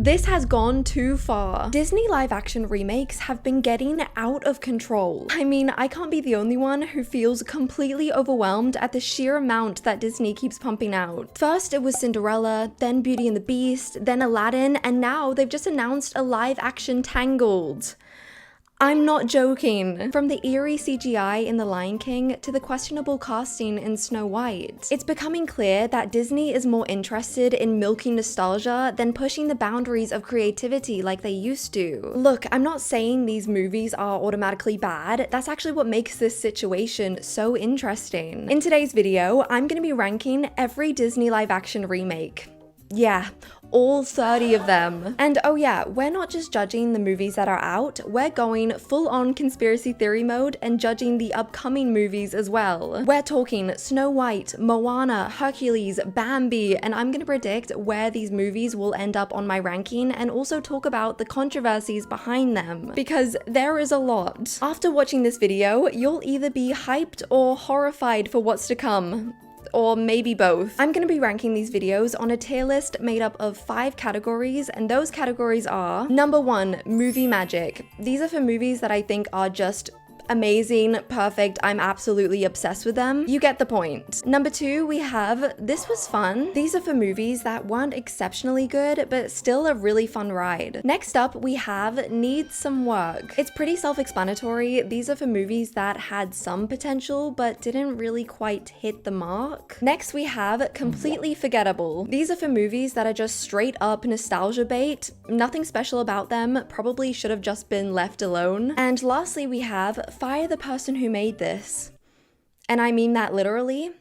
This has gone too far. Disney live action remakes have been getting out of control. I mean, I can't be the only one who feels completely overwhelmed at the sheer amount that Disney keeps pumping out. First it was Cinderella, then Beauty and the Beast, then Aladdin, and now they've just announced a live action Tangled. I'm not joking. From the eerie CGI in The Lion King to the questionable casting in Snow White, it's becoming clear that Disney is more interested in milking nostalgia than pushing the boundaries of creativity like they used to. Look, I'm not saying these movies are automatically bad. That's actually what makes this situation so interesting. In today's video, I'm gonna be ranking every Disney live action remake. Yeah, all 30 of them. And oh yeah, we're not just judging the movies that are out, we're going full-on conspiracy theory mode and judging the upcoming movies as well. We're talking Snow White, Moana, Hercules, Bambi, and I'm gonna predict where these movies will end up on my ranking and also talk about the controversies behind them, because there is a lot. After watching this video, you'll either be hyped or horrified for what's to come. Or maybe both. I'm gonna be ranking these videos on a tier list made up of 5 categories, and those categories are: number 1, movie magic. These are for movies that I think are just amazing, perfect, I'm absolutely obsessed with them. You get the point. Number 2, we have this was fun. These are for movies that weren't exceptionally good, but still a really fun ride. Next up, we have needs some work. It's pretty self-explanatory. These are for movies that had some potential, but didn't really quite hit the mark. Next, we have completely forgettable. These are for movies that are just straight up nostalgia bait. Nothing special about them, probably should have just been left alone. And lastly, we have fire the person who made this. And I mean that literally.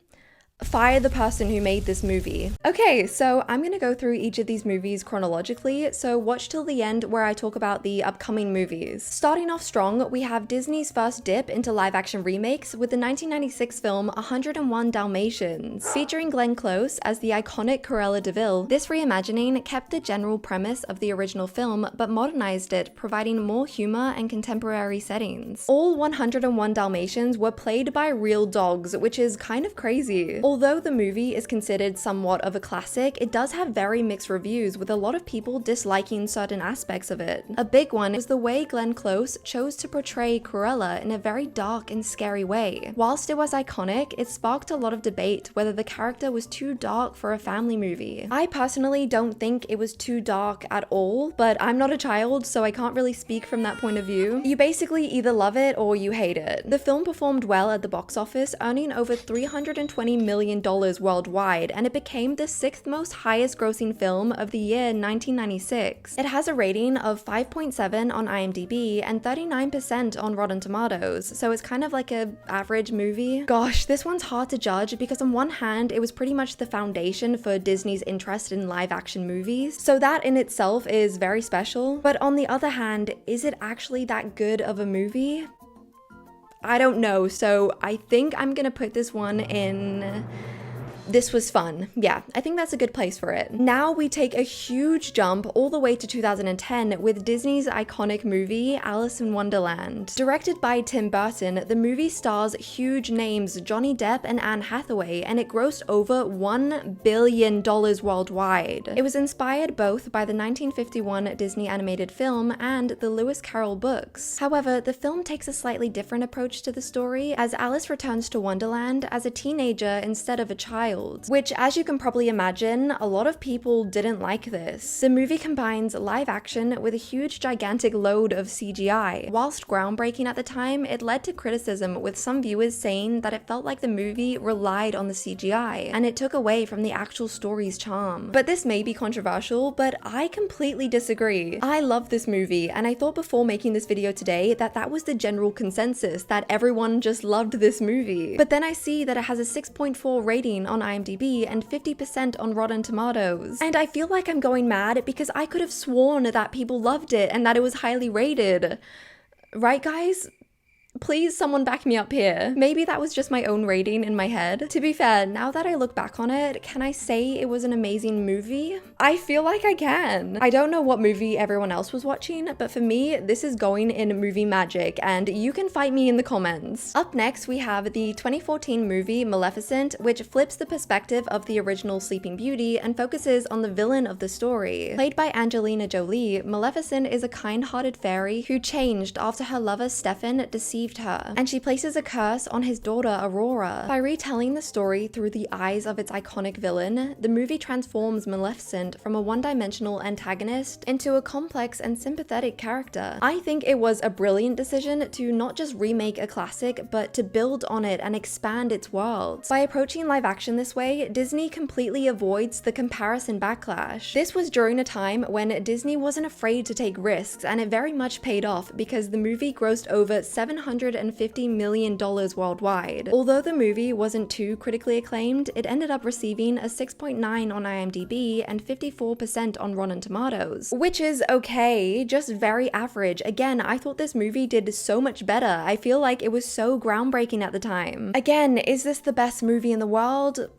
Fire the person who made this movie. Okay, so I'm gonna go through each of these movies chronologically, so watch till the end where I talk about the upcoming movies. Starting off strong, we have Disney's first dip into live action remakes with the 1996 film 101 Dalmatians. Featuring Glenn Close as the iconic Cruella DeVille, this reimagining kept the general premise of the original film but modernized it, providing more humor and contemporary settings. All 101 Dalmatians were played by real dogs, which is kind of crazy. Although the movie is considered somewhat of a classic, it does have very mixed reviews, with a lot of people disliking certain aspects of it. A big one was the way Glenn Close chose to portray Cruella in a very dark and scary way. Whilst it was iconic, it sparked a lot of debate whether the character was too dark for a family movie. I personally don't think it was too dark at all, but I'm not a child, so I can't really speak from that point of view. You basically either love it or you hate it. The film performed well at the box office, earning over $320 million worldwide, and it became the 6th most highest grossing film of the year 1996. It has a rating of 5.7 on IMDb and 39% on Rotten Tomatoes, so it's kind of like a average movie. Gosh, this one's hard to judge because on one hand, it was pretty much the foundation for Disney's interest in live action movies, so that in itself is very special. But on the other hand, is it actually that good of a movie? I don't know, so I think I'm gonna put this one in this was fun. Yeah, I think that's a good place for it. Now we take a huge jump all the way to 2010 with Disney's iconic movie, Alice in Wonderland. Directed by Tim Burton, the movie stars huge names Johnny Depp and Anne Hathaway, and it grossed over $1 billion worldwide. It was inspired both by the 1951 Disney animated film and the Lewis Carroll books. However, the film takes a slightly different approach to the story, as Alice returns to Wonderland as a teenager instead of a child. Which, as you can probably imagine, a lot of people didn't like this. The movie combines live action with a huge gigantic load of CGI. Whilst groundbreaking at the time, it led to criticism, with some viewers saying that it felt like the movie relied on the CGI, and it took away from the actual story's charm. But this may be controversial, but I completely disagree. I love this movie, and I thought before making this video today that that was the general consensus, that everyone just loved this movie. But then I see that it has a 6.4 rating on IMDb and 50% on Rotten Tomatoes. And I feel like I'm going mad because I could have sworn that people loved it and that it was highly rated. Right, guys? Please, someone back me up here. Maybe that was just my own rating in my head. To be fair, now that I look back on it, can I say it was an amazing movie? I feel like I can. I don't know what movie everyone else was watching, but for me, this is going in movie magic, and you can fight me in the comments. Up next, we have the 2014 movie Maleficent, which flips the perspective of the original Sleeping Beauty and focuses on the villain of the story. Played by Angelina Jolie, Maleficent is a kind-hearted fairy who changed after her lover Stefan deceived her, and she places a curse on his daughter Aurora. By retelling the story through the eyes of its iconic villain, the movie transforms Maleficent from a one-dimensional antagonist into a complex and sympathetic character. I think it was a brilliant decision to not just remake a classic, but to build on it and expand its world. By approaching live action this way, Disney completely avoids the comparison backlash. This was during a time when Disney wasn't afraid to take risks, and it very much paid off because the movie grossed over $750 million worldwide. Although the movie wasn't too critically acclaimed, it ended up receiving a 6.9 on IMDb and 54% on Rotten Tomatoes, which is okay, just very average. Again, I thought this movie did so much better. I feel like it was so groundbreaking at the time. Again, is this the best movie in the world?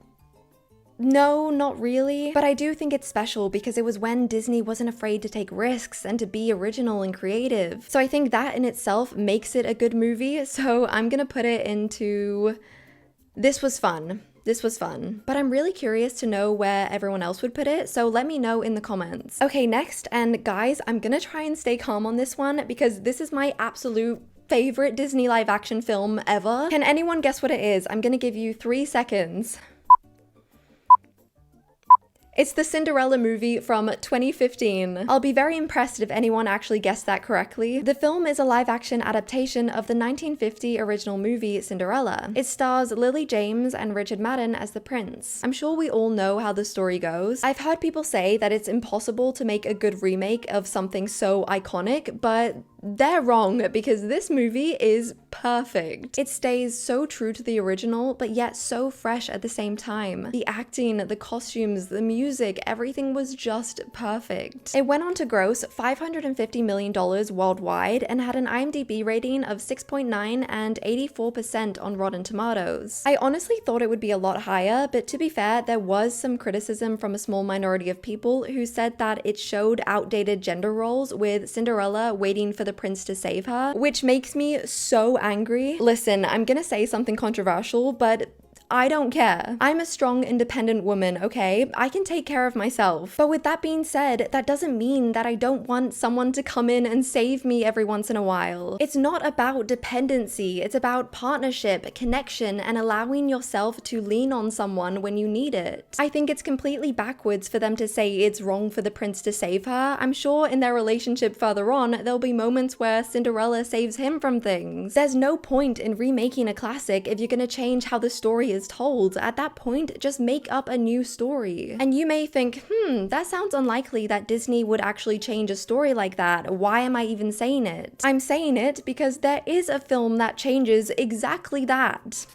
No, not really, but I do think it's special because it was when Disney wasn't afraid to take risks and to be original and creative. So I think that in itself makes it a good movie, so I'm gonna put it into this was fun. This was fun, but I'm really curious to know where everyone else would put it, so let me know in the comments. Okay, next, and guys, I'm gonna try and stay calm on this one because this is my absolute favorite Disney live action film ever. Can anyone guess what it is? I'm gonna give you 3 seconds. It's the Cinderella movie from 2015. I'll be very impressed if anyone actually guessed that correctly. The film is a live-action adaptation of the 1950 original movie Cinderella. It stars Lily James and Richard Madden as the prince. I'm sure we all know how the story goes. I've heard people say that it's impossible to make a good remake of something so iconic, but they're wrong because this movie is perfect. It stays so true to the original, but yet so fresh at the same time. The acting, the costumes, the music, everything was just perfect. It went on to gross $550 million worldwide and had an IMDb rating of 6.9 and 84% on Rotten Tomatoes. I honestly thought it would be a lot higher, but to be fair, there was some criticism from a small minority of people who said that it showed outdated gender roles with Cinderella waiting for the prince to save her, which makes me so angry. Listen, I'm gonna say something controversial, but I don't care. I'm a strong, independent woman, okay? I can take care of myself. But with that being said, that doesn't mean that I don't want someone to come in and save me every once in a while. It's not about dependency, it's about partnership, connection, and allowing yourself to lean on someone when you need it. I think it's completely backwards for them to say it's wrong for the prince to save her. I'm sure in their relationship further on, there'll be moments where Cinderella saves him from things. There's no point in remaking a classic if you're gonna change how the story is told. At that point, just make up a new story. And you may think, that sounds unlikely that Disney would actually change a story like that. Why am I even saying it? I'm saying it because there is a film that changes exactly that.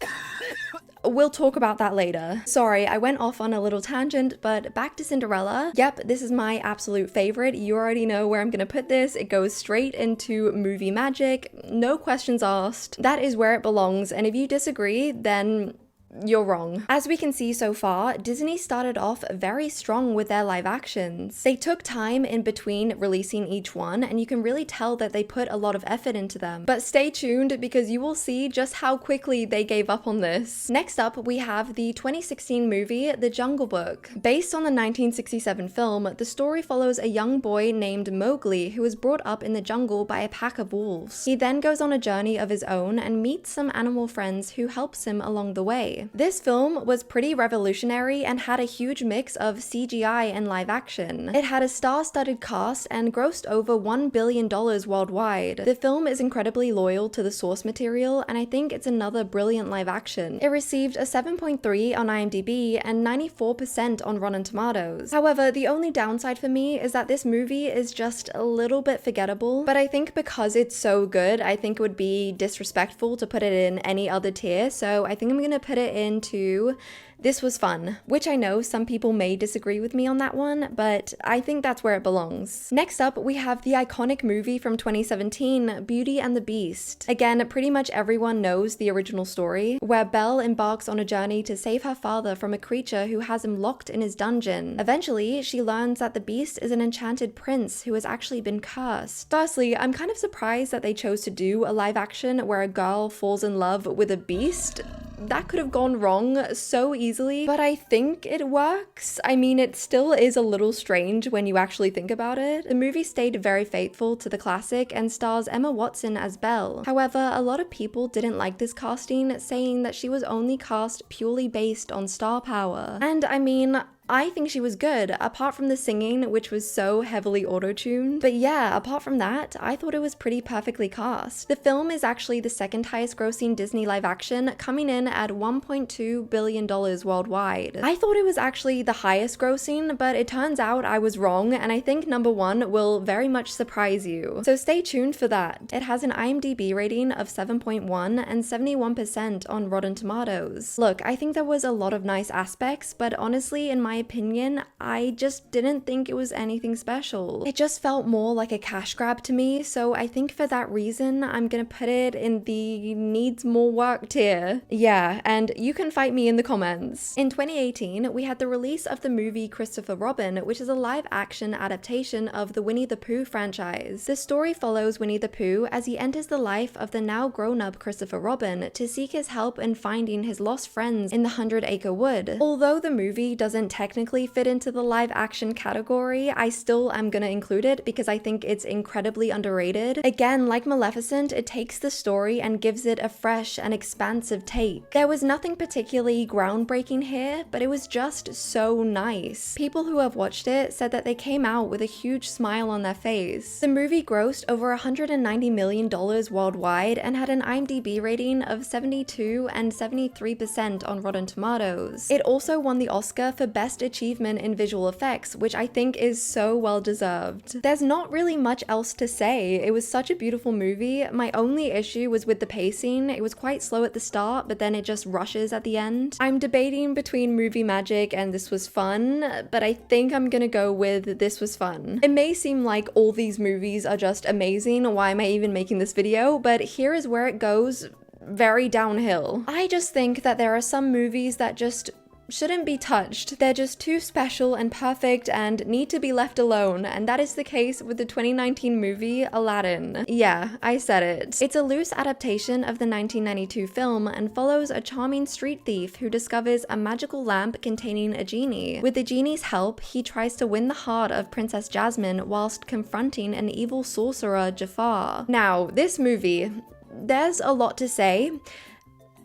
We'll talk about that later. Sorry, I went off on a little tangent, but back to Cinderella. Yep, this is my absolute favorite. You already know where I'm gonna put this. It goes straight into movie magic. No questions asked. That is where it belongs, and if you disagree, then you're wrong. As we can see so far, Disney started off very strong with their live actions. They took time in between releasing each one, and you can really tell that they put a lot of effort into them. But stay tuned because you will see just how quickly they gave up on this. Next up, we have the 2016 movie, The Jungle Book. Based on the 1967 film, the story follows a young boy named Mowgli who is brought up in the jungle by a pack of wolves. He then goes on a journey of his own and meets some animal friends who helps him along the way. This film was pretty revolutionary and had a huge mix of CGI and live action. It had a star-studded cast and grossed over $1 billion worldwide. The film is incredibly loyal to the source material, and I think it's another brilliant live action. It received a 7.3 on IMDb and 94% on Rotten Tomatoes. However, the only downside for me is that this movie is just a little bit forgettable, but I think because it's so good, I think it would be disrespectful to put it in any other tier, so I think I'm gonna put it into This was fun, which I know some people may disagree with me on that one, but I think that's where it belongs. Next up, we have the iconic movie from 2017, Beauty and the Beast. Again, pretty much everyone knows the original story, where Belle embarks on a journey to save her father from a creature who has him locked in his dungeon. Eventually, she learns that the Beast is an enchanted prince who has actually been cursed. Firstly, I'm kind of surprised that they chose to do a live action where a girl falls in love with a beast. That could have gone wrong so easily, but I think it works. I mean, it still is a little strange when you actually think about it. The movie stayed very faithful to the classic and stars Emma Watson as Belle. However, a lot of people didn't like this casting, saying that she was only cast purely based on star power. And I mean, I think she was good, apart from the singing, which was so heavily auto-tuned. But yeah, apart from that, I thought it was pretty perfectly cast. The film is actually the second highest grossing Disney live action, coming in at $1.2 billion worldwide. I thought it was actually the highest grossing, but it turns out I was wrong, and I think number one will very much surprise you. So stay tuned for that. It has an IMDb rating of 7.1 and 71% on Rotten Tomatoes. Look, I think there was a lot of nice aspects, but honestly, in my opinion, I just didn't think it was anything special. It just felt more like a cash grab to me, so I think for that reason, I'm gonna put it in the needs more work tier. Yeah, and you can fight me in the comments. In 2018, we had the release of the movie Christopher Robin, which is a live-action adaptation of the Winnie the Pooh franchise. The story follows Winnie the Pooh as he enters the life of the now grown-up Christopher Robin to seek his help in finding his lost friends in the 100-Acre Wood. Although the movie doesn't technically fit into the live action category, I still am gonna include it because I think it's incredibly underrated. Again, like Maleficent, it takes the story and gives it a fresh and expansive take. There was nothing particularly groundbreaking here, but it was just so nice. People who have watched it said that they came out with a huge smile on their face. The movie grossed over $190 million worldwide and had an IMDb rating of 72 and 73% on Rotten Tomatoes. It also won the Oscar for Best Achievement in Visual Effects, which I think is so well deserved. There's not really much else to say. It was such a beautiful movie. My only issue was with the pacing. It was quite slow at the start, but then it just rushes at the end. I'm debating between Movie Magic and This Was Fun, but I think I'm gonna go with This Was Fun. It may seem like all these movies are just amazing. Why am I even making this video? But here is where it goes very downhill. I just think that there are some movies that just shouldn't be touched. They're just too special and perfect and need to be left alone, and that is the case with the 2019 movie Aladdin. Yeah, I said it. It's a loose adaptation of the 1992 film and follows a charming street thief who discovers a magical lamp containing a genie. With the genie's help, he tries to win the heart of Princess Jasmine whilst confronting an evil sorcerer, Jafar. Now, this movie, there's a lot to say.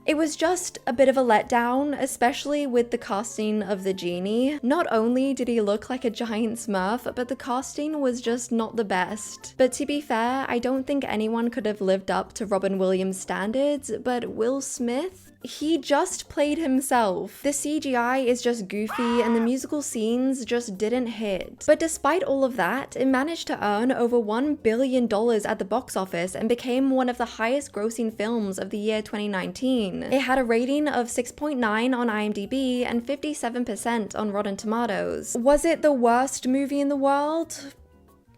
It was just a bit of a letdown, especially with the casting of the genie. Not only did he look like a giant smurf, but the casting was just not the best. But to be fair, I don't think anyone could have lived up to Robin Williams' standards, but Will Smith? He just played himself. The CGI is just goofy and the musical scenes just didn't hit. But despite all of that, it managed to earn over $1 billion at the box office and became one of the highest grossing films of the year 2019. It had a rating of 6.9 on IMDb and 57% on Rotten Tomatoes. Was it the worst movie in the world?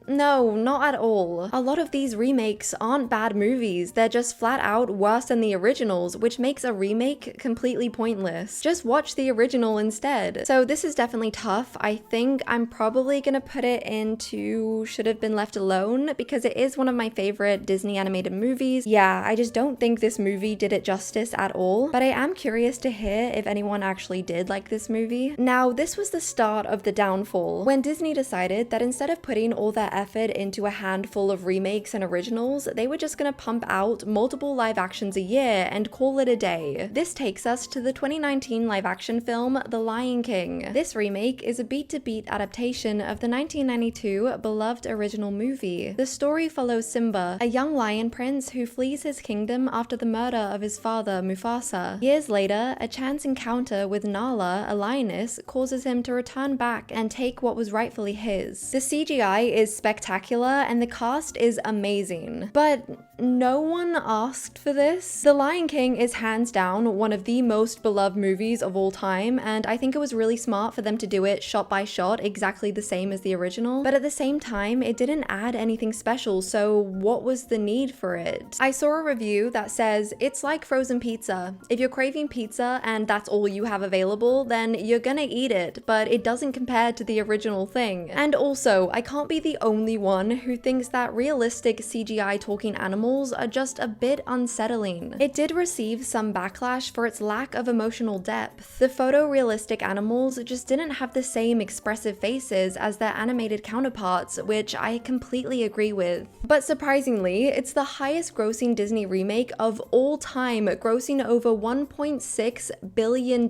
No, not at all. A lot of these remakes aren't bad movies, they're just flat out worse than the originals, which makes a remake completely pointless. Just watch the original instead. So this is definitely tough. I think I'm probably gonna put it into Should Have Been Left Alone because it is one of my favorite Disney animated movies. Yeah, I just don't think this movie did it justice at all, but I am curious to hear if anyone actually did like this movie. Now, this was the start of the downfall, when Disney decided that instead of putting all their effort into a handful of remakes and originals, they were just gonna pump out multiple live actions a year and call it a day. This takes us to the 2019 live action film The Lion King. This remake is a beat-to-beat adaptation of the 1992 beloved original movie. The story follows Simba, a young lion prince who flees his kingdom after the murder of his father Mufasa. Years later, a chance encounter with Nala, a lioness, causes him to return back and take what was rightfully his. The CGI is spectacular and the cast is amazing. But no one asked for this. The Lion King is hands down one of the most beloved movies of all time, and I think it was really smart for them to do it shot by shot exactly the same as the original, but at the same time, it didn't add anything special, so what was the need for it? I saw a review that says, it's like frozen pizza. If you're craving pizza and that's all you have available, then you're gonna eat it, but it doesn't compare to the original thing. And also, I can't be the only one who thinks that realistic CGI talking animals are just a bit unsettling. It did receive some backlash for its lack of emotional depth. The photorealistic animals just didn't have the same expressive faces as their animated counterparts, which I completely agree with. But surprisingly, it's the highest grossing Disney remake of all time, grossing over $1.6 billion.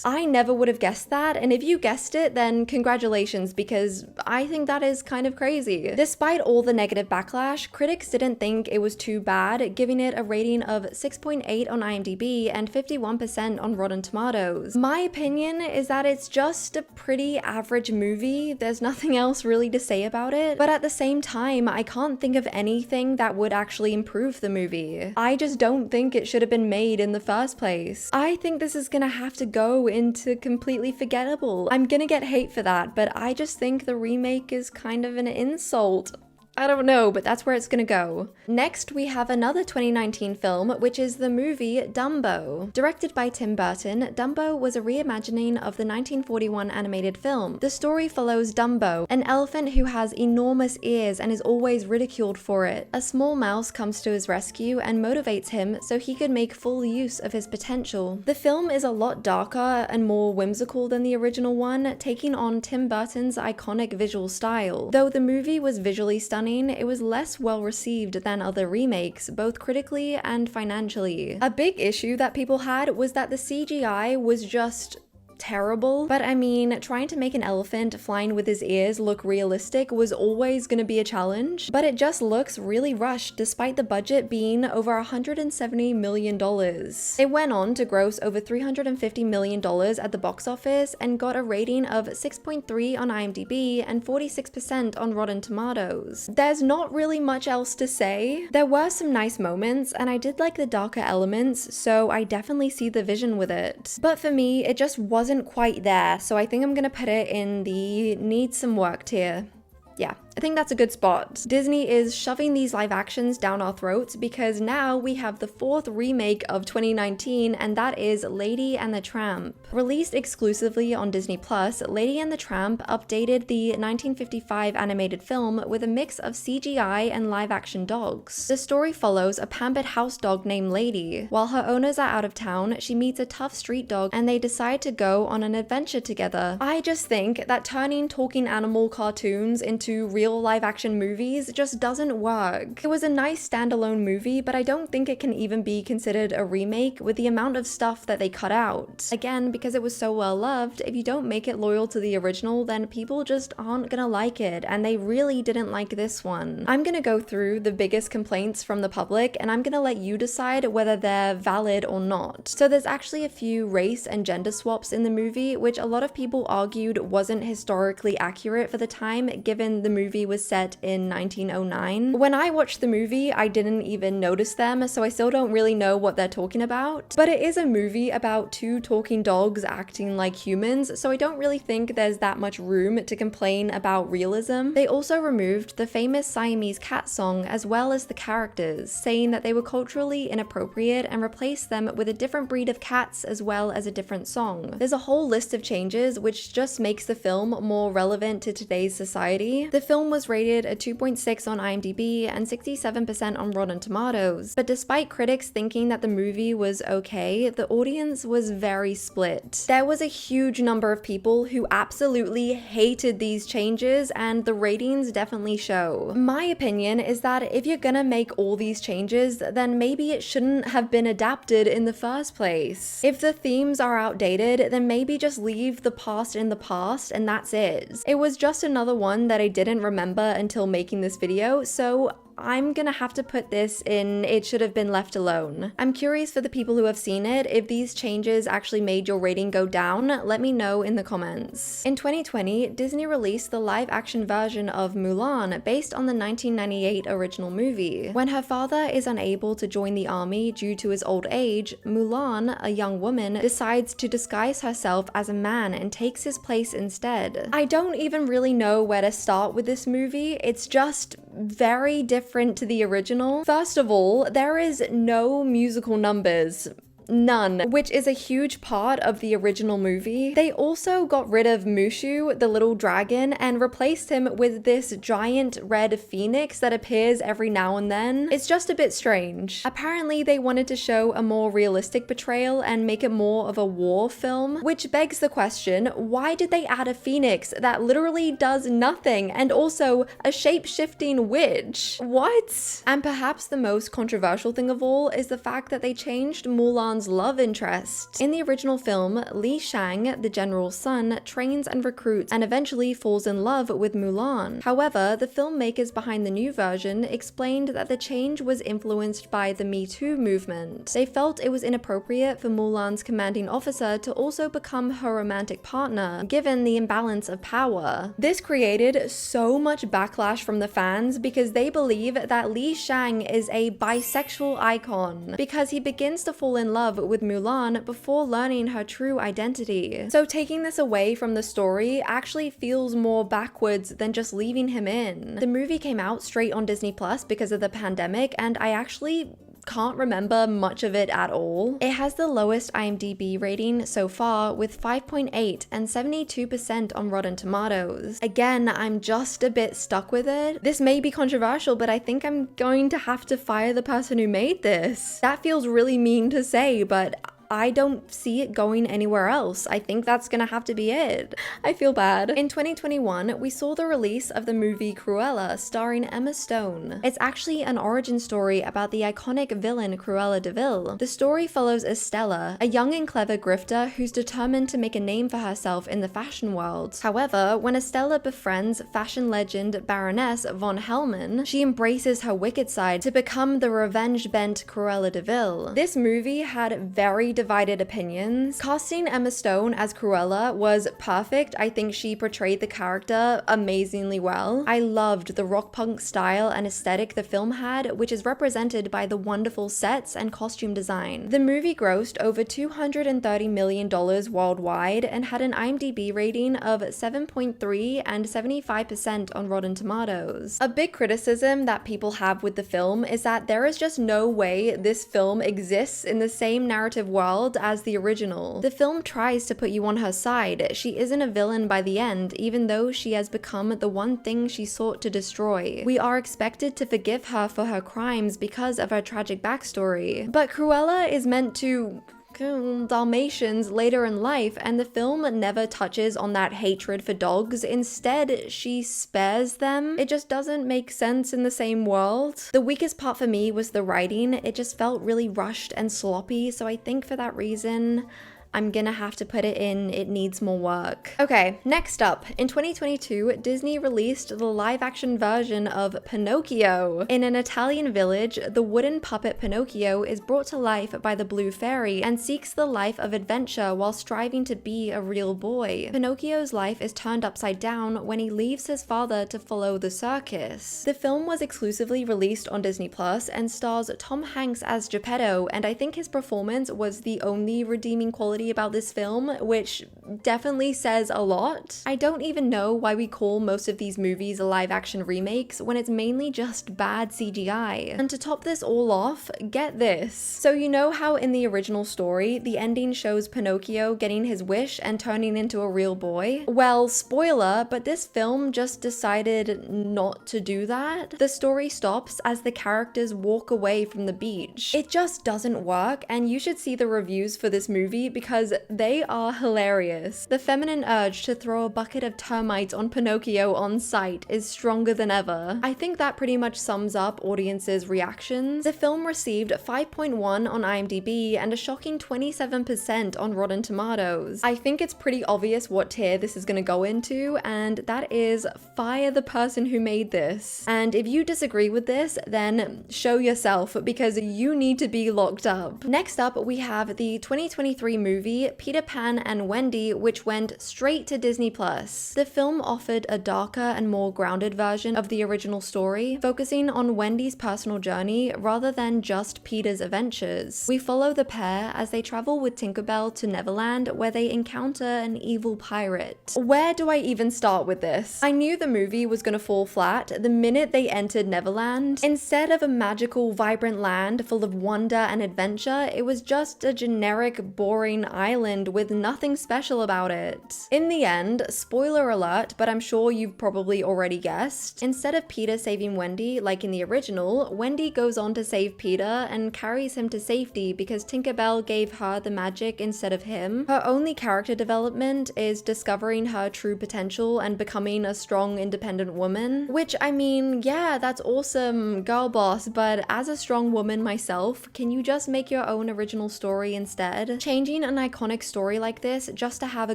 I never would have guessed that, and if you guessed it, then congratulations, because I think that is kind of crazy. Despite all the negative backlash, critics didn't think it was too bad, giving it a rating of 6.8 on IMDb and 51% on Rotten Tomatoes. My opinion is that it's just a pretty average movie. There's nothing else really to say about it, but at the same time, I can't think of anything that would actually improve the movie. I just don't think it should have been made in the first place. I think this is gonna have to go into completely forgettable. I'm gonna get hate for that, but I just think the remake is kind of an insult. I don't know, but that's where it's gonna go. Next, we have another 2019 film, which is the movie Dumbo. Directed by Tim Burton, Dumbo was a reimagining of the 1941 animated film. The story follows Dumbo, an elephant who has enormous ears and is always ridiculed for it. A small mouse comes to his rescue and motivates him so he could make full use of his potential. The film is a lot darker and more whimsical than the original one, taking on Tim Burton's iconic visual style. Though the movie was visually stunning, it was less well received than other remakes, both critically and financially. A big issue that people had was that the CGI was just terrible, but I mean, trying to make an elephant flying with his ears look realistic was always gonna be a challenge, but it just looks really rushed despite the budget being over $170 million. It went on to gross over $350 million at the box office and got a rating of 6.3 on IMDb and 46% on Rotten Tomatoes. There's not really much else to say. There were some nice moments, and I did like the darker elements, so I definitely see the vision with it. But for me, it just wasn't quite there, so I think I'm gonna put it in the needs some work tier. Yeah, I think that's a good spot. Disney is shoving these live actions down our throats because now we have the fourth remake of 2019, and that is Lady and the Tramp. Released exclusively on Disney+, Lady and the Tramp updated the 1955 animated film with a mix of CGI and live action dogs. The story follows a pampered house dog named Lady. While her owners are out of town, she meets a tough street dog and they decide to go on an adventure together. I just think that turning talking animal cartoons into real live action movies just doesn't work. It was a nice standalone movie, but I don't think it can even be considered a remake with the amount of stuff that they cut out. Again, because it was so well loved, if you don't make it loyal to the original, then people just aren't gonna like it, and they really didn't like this one. I'm gonna go through the biggest complaints from the public, and I'm gonna let you decide whether they're valid or not. So there's actually a few race and gender swaps in the movie, which a lot of people argued wasn't historically accurate for the time, given the movie was set in 1909. When I watched the movie, I didn't even notice them, so I still don't really know what they're talking about. But it is a movie about two talking dogs acting like humans, so I don't really think there's that much room to complain about realism. They also removed the famous Siamese cat song as well as the characters, saying that they were culturally inappropriate and replaced them with a different breed of cats as well as a different song. There's a whole list of changes which just makes the film more relevant to today's society. The film was rated a 2.6 on IMDb and 67% on Rotten Tomatoes, but despite critics thinking that the movie was okay, the audience was very split. There was a huge number of people who absolutely hated these changes, and the ratings definitely show. My opinion is that if you're gonna make all these changes, then maybe it shouldn't have been adapted in the first place. If the themes are outdated, then maybe just leave the past in the past and that's it. It was just another one that I didn't remember until making this video, so I'm gonna have to put this in it should have been left alone. I'm curious for the people who have seen it, if these changes actually made your rating go down, let me know in the comments. In 2020, Disney released the live-action version of Mulan based on the 1998 original movie. When her father is unable to join the army due to his old age, Mulan, a young woman, decides to disguise herself as a man and takes his place instead. I don't even really know where to start with this movie. It's just very different to the original. First of all, there is no musical numbers. None, which is a huge part of the original movie. They also got rid of Mushu, the little dragon, and replaced him with this giant red phoenix that appears every now and then. It's just a bit strange. Apparently, they wanted to show a more realistic portrayal and make it more of a war film, which begs the question, why did they add a phoenix that literally does nothing and also a shape-shifting witch? What? And perhaps the most controversial thing of all is the fact that they changed Mulan's love interest. In the original film, Li Shang, the general's son, trains and recruits and eventually falls in love with Mulan. However, the filmmakers behind the new version explained that the change was influenced by the Me Too movement. They felt it was inappropriate for Mulan's commanding officer to also become her romantic partner, given the imbalance of power. This created so much backlash from the fans because they believe that Li Shang is a bisexual icon because he begins to fall in love with Mulan before learning her true identity. So taking this away from the story actually feels more backwards than just leaving him in. The movie came out straight on Disney Plus because of the pandemic, and I actually can't remember much of it at all. It has the lowest IMDb rating so far with 5.8 and 72% on Rotten Tomatoes. Again, I'm just a bit stuck with it. This may be controversial, but I think I'm going to have to fire the person who made this. That feels really mean to say, but I don't see it going anywhere else. I think that's gonna have to be it. I feel bad. In 2021, we saw the release of the movie Cruella starring Emma Stone. It's actually an origin story about the iconic villain Cruella de Vil. The story follows Estella, a young and clever grifter who's determined to make a name for herself in the fashion world. However, when Estella befriends fashion legend Baroness von Hellman, she embraces her wicked side to become the revenge-bent Cruella de Vil. This movie had very divided opinions. Casting Emma Stone as Cruella was perfect. I think she portrayed the character amazingly well. I loved the rock punk style and aesthetic the film had, which is represented by the wonderful sets and costume design. The movie grossed over $230 million worldwide and had an IMDb rating of 7.3 and 75% on Rotten Tomatoes. A big criticism that people have with the film is that there is just no way this film exists in the same narrative world as the original. The film tries to put you on her side. She isn't a villain by the end, even though she has become the one thing she sought to destroy. We are expected to forgive her for her crimes because of her tragic backstory. But Cruella is meant to kill Dalmatians later in life, and the film never touches on that hatred for dogs. Instead, she spares them. It just doesn't make sense in the same world. The weakest part for me was the writing. It just felt really rushed and sloppy, so I think for that reason, I'm gonna have to put it in it needs more work. Okay, next up, in 2022, Disney released the live-action version of Pinocchio. In an Italian village, the wooden puppet Pinocchio is brought to life by the Blue Fairy and seeks the life of adventure while striving to be a real boy. Pinocchio's life is turned upside down when he leaves his father to follow the circus. The film was exclusively released on Disney Plus and stars Tom Hanks as Geppetto, and I think his performance was the only redeeming quality about this film, which definitely says a lot. I don't even know why we call most of these movies live action remakes when it's mainly just bad CGI. And to top this all off, get this. So you know how in the original story, the ending shows Pinocchio getting his wish and turning into a real boy? Well, spoiler, but this film just decided not to do that. The story stops as the characters walk away from the beach. It just doesn't work, and you should see the reviews for this movie because because they are hilarious. The feminine urge to throw a bucket of termites on Pinocchio on sight is stronger than ever. I think that pretty much sums up audiences' reactions. The film received 5.1 on IMDb and a shocking 27% on Rotten Tomatoes. I think it's pretty obvious what tier this is gonna go into, and that is fire the person who made this. And if you disagree with this, then show yourself, because you need to be locked up. Next up, we have the 2023 movie Peter Pan and Wendy, which went straight to Disney+. The film offered a darker and more grounded version of the original story, focusing on Wendy's personal journey rather than just Peter's adventures. We follow the pair as they travel with Tinkerbell to Neverland, where they encounter an evil pirate. Where do I even start with this? I knew the movie was gonna fall flat the minute they entered Neverland. Instead of a magical, vibrant land full of wonder and adventure, it was just a generic, boring island with nothing special about it. In the end, spoiler alert, but I'm sure you've probably already guessed, instead of Peter saving Wendy like in the original, Wendy goes on to save Peter and carries him to safety because Tinkerbell gave her the magic instead of him. Her only character development is discovering her true potential and becoming a strong, independent woman, which, I mean, yeah, that's awesome, girl boss, but as a strong woman myself, can you just make your own original story instead? Changing an iconic story like this just to have a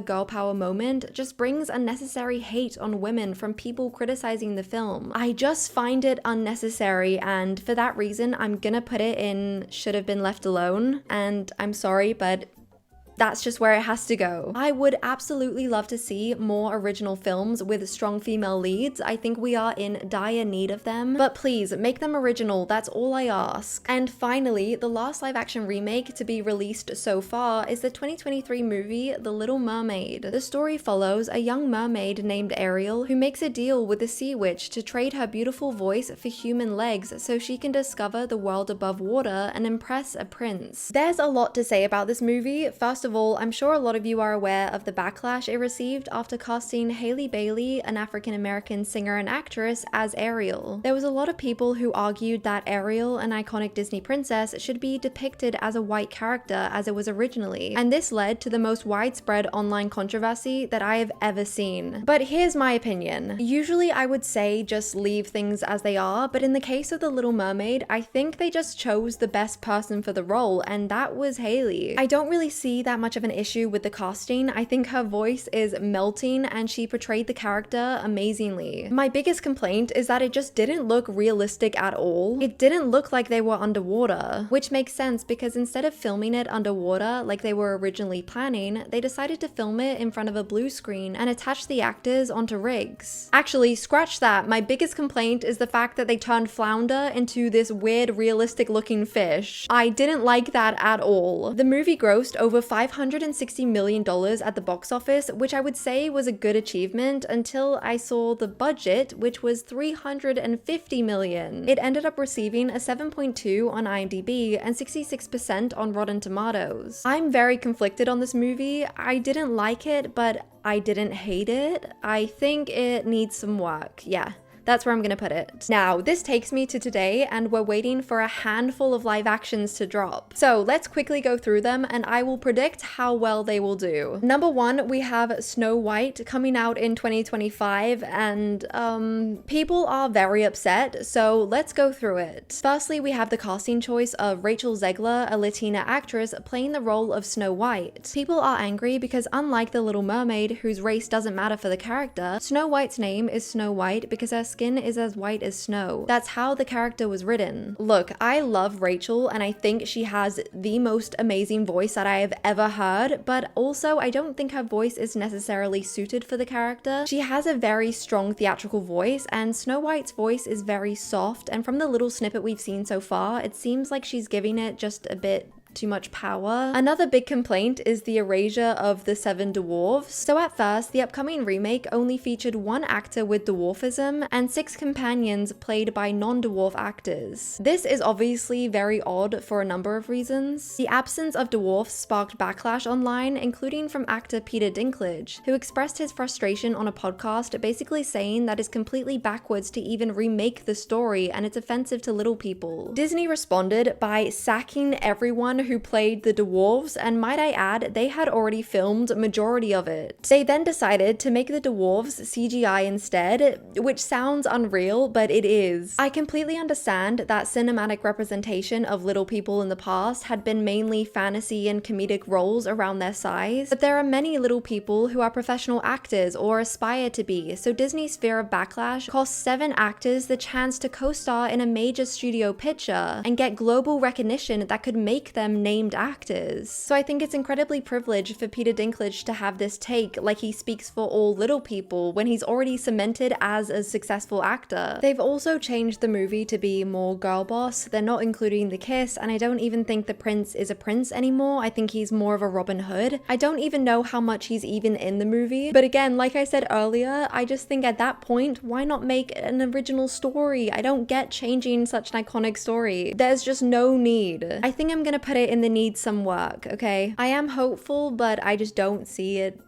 girl power moment just brings unnecessary hate on women from people criticizing the film. I just find it unnecessary, and for that reason, I'm gonna put it in should have been left alone, and I'm sorry, but that's just where it has to go. I would absolutely love to see more original films with strong female leads. I think we are in dire need of them, but please make them original, that's all I ask. And finally, the last live action remake to be released so far is the 2023 movie The Little Mermaid. The story follows a young mermaid named Ariel who makes a deal with a sea witch to trade her beautiful voice for human legs so she can discover the world above water and impress a prince. There's a lot to say about this movie. First of all, I'm sure a lot of you are aware of the backlash it received after casting Hailey Bailey, an African-American singer and actress, as Ariel. There was a lot of people who argued that Ariel, an iconic Disney princess, should be depicted as a white character as it was originally, and this led to the most widespread online controversy that I have ever seen. But here's my opinion. Usually I would say just leave things as they are, but in the case of The Little Mermaid, I think they just chose the best person for the role, and that was Hailey. I don't really see that much of an issue with the casting. I think her voice is melting and she portrayed the character amazingly. My biggest complaint is that it just didn't look realistic at all. It didn't look like they were underwater, which makes sense because instead of filming it underwater like they were originally planning, they decided to film it in front of a blue screen and attach the actors onto rigs. Actually, scratch that. My biggest complaint is the fact that they turned Flounder into this weird realistic looking fish. I didn't like that at all. The movie grossed over $560 million at the box office, which I would say was a good achievement until I saw the budget, which was $350 million. It ended up receiving a 7.2 on IMDb and 66% on Rotten Tomatoes. I'm very conflicted on this movie. I didn't like it, but I didn't hate it. I think it needs some work. Yeah. That's where I'm gonna put it. Now, this takes me to today, and we're waiting for a handful of live actions to drop. So let's quickly go through them, and I will predict how well they will do. Number one, we have Snow White coming out in 2025, and people are very upset, so let's go through it. Firstly, we have the casting choice of Rachel Zegler, a Latina actress, playing the role of Snow White. People are angry because unlike The Little Mermaid, whose race doesn't matter for the character, Snow White's name is Snow White because her skin is as white as snow. That's how the character was written. Look, I love Rachel and I think she has the most amazing voice that I have ever heard, but also I don't think her voice is necessarily suited for the character. She has a very strong theatrical voice and Snow White's voice is very soft, and from the little snippet we've seen so far, it seems like she's giving it just a bit too much power. Another big complaint is the erasure of the 7 dwarves. So at first, the upcoming remake only featured 1 actor with dwarfism and 6 companions played by non-dwarf actors. This is obviously very odd for a number of reasons. The absence of dwarfs sparked backlash online, including from actor Peter Dinklage, who expressed his frustration on a podcast basically saying that it's completely backwards to even remake the story and it's offensive to little people. Disney responded by sacking everyone who played the dwarves, and might I add, they had already filmed majority of it. They then decided to make the dwarves CGI instead, which sounds unreal, but it is. I completely understand that cinematic representation of little people in the past had been mainly fantasy and comedic roles around their size, but there are many little people who are professional actors or aspire to be, so Disney's fear of backlash cost 7 actors the chance to co-star in a major studio picture and get global recognition that could make them named actors. So I think it's incredibly privileged for Peter Dinklage to have this take like he speaks for all little people when he's already cemented as a successful actor. They've also changed the movie to be more girl boss. They're not including the kiss, and I don't even think the prince is a prince anymore. I think he's more of a Robin Hood. I don't even know how much he's even in the movie, but again, like I said earlier, I just think at that point, why not make an original story? I don't get changing such an iconic story. There's just no need. I think I'm gonna put it in the needs some work, okay? I am hopeful, but I just don't see it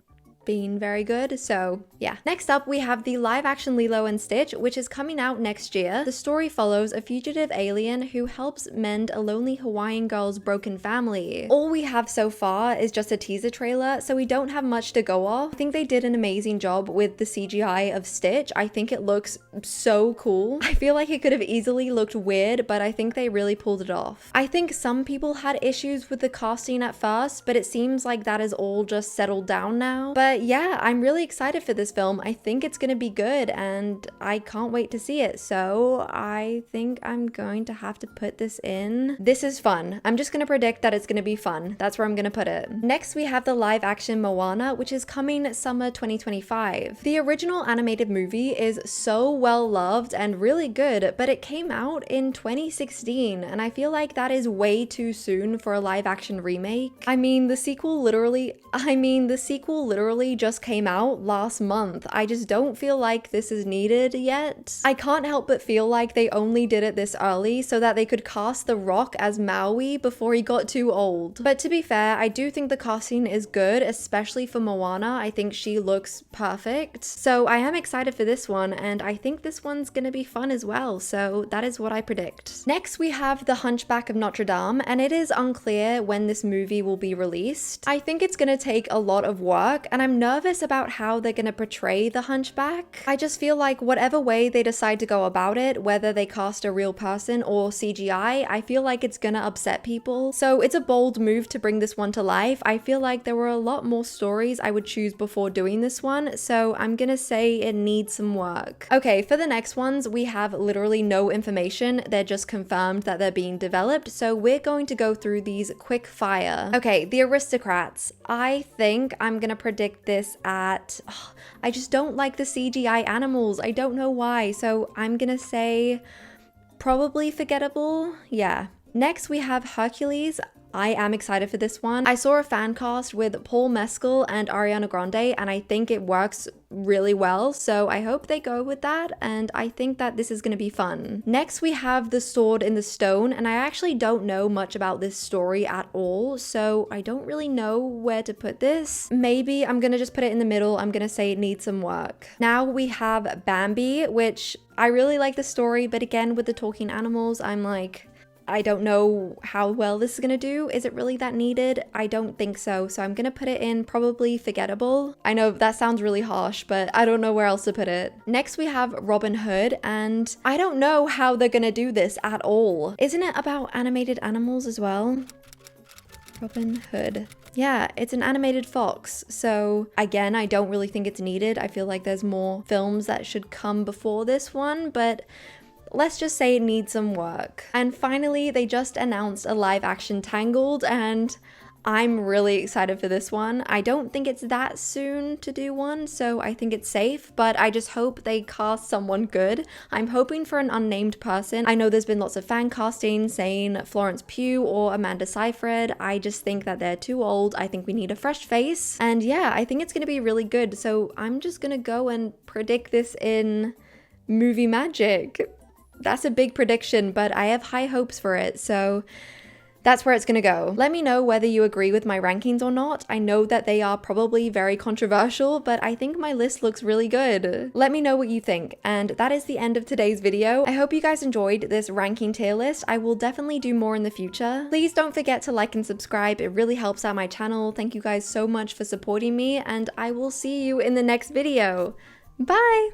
being very good, so yeah. Next up, we have the live action Lilo and Stitch, which is coming out next year. The story follows a fugitive alien who helps mend a lonely Hawaiian girl's broken family. All we have so far is just a teaser trailer, so we don't have much to go off. I think they did an amazing job with the CGI of Stitch. I think it looks so cool. I feel like it could have easily looked weird, but I think they really pulled it off. I think some people had issues with the casting at first, but it seems like that is all just settled down now. But yeah, I'm really excited for this film. I think it's gonna be good and I can't wait to see it. So I think I'm going to have to put this in. This is fun. I'm just gonna predict that it's gonna be fun. That's where I'm gonna put it. Next, we have the live action Moana, which is coming summer 2025. The original animated movie is so well loved and really good, but it came out in 2016 and I feel like that is way too soon for a live action remake. I mean, the sequel literally just came out last month. I just don't feel like this is needed yet. I can't help but feel like they only did it this early so that they could cast The Rock as Maui before he got too old. But to be fair, I do think the casting is good, especially for Moana. I think she looks perfect. So I am excited for this one, and I think this one's gonna be fun as well. So that is what I predict. Next, we have The Hunchback of Notre Dame, and it is unclear when this movie will be released. I think it's gonna take a lot of work, and I'm nervous about how they're gonna portray the hunchback. I just feel like whatever way they decide to go about it, whether they cast a real person or CGI, I feel like it's gonna upset people. So it's a bold move to bring this one to life. I feel like there were a lot more stories I would choose before doing this one, so I'm gonna say it needs some work. Okay, for the next ones, we have literally no information. They're just confirmed that they're being developed, so we're going to go through these quick fire. Okay, the aristocrats. I think I'm gonna predict this at... I just don't like the CGI animals. I don't know why, so I'm gonna say probably forgettable. Yeah. Next, we have Hercules. I am excited for this one. I saw a fan cast with Paul Mescal and Ariana Grande, and I think it works really well, so I hope they go with that, and I think that this is going to be fun. Next, we have The Sword in the Stone, and I actually don't know much about this story at all, so I don't really know where to put this. Maybe I'm going to just put it in the middle. I'm going to say it needs some work. Now we have Bambi, which I really like the story, but again, with the talking animals, I'm like... I don't know how well this is gonna do. Is it really that needed? I don't think so. So I'm gonna put it in probably forgettable. I know that sounds really harsh, but I don't know where else to put it. Next, we have Robin Hood, and I don't know how they're gonna do this at all. Isn't it about animated animals as well? Robin Hood. Yeah, it's an animated fox. So again, I don't really think it's needed. I feel like there's more films that should come before this one, but let's just say it needs some work. And finally, they just announced a live action Tangled, and I'm really excited for this one. I don't think it's that soon to do one, so I think it's safe, but I just hope they cast someone good. I'm hoping for an unnamed person. I know there's been lots of fan casting saying Florence Pugh or Amanda Seyfried. I just think that they're too old. I think we need a fresh face. And yeah, I think it's gonna be really good. So I'm just gonna go and predict this in movie magic. That's a big prediction, but I have high hopes for it. So That's where it's gonna go. Let me know whether you agree with my rankings or not. I know that they are probably very controversial, but I think my list looks really good. Let me know what you think. And that is the end of today's video. I hope you guys enjoyed this ranking tier list. I will definitely do more in the future. Please don't forget to like and subscribe. It really helps out my channel. Thank you guys so much for supporting me, and I will see you in the next video. Bye!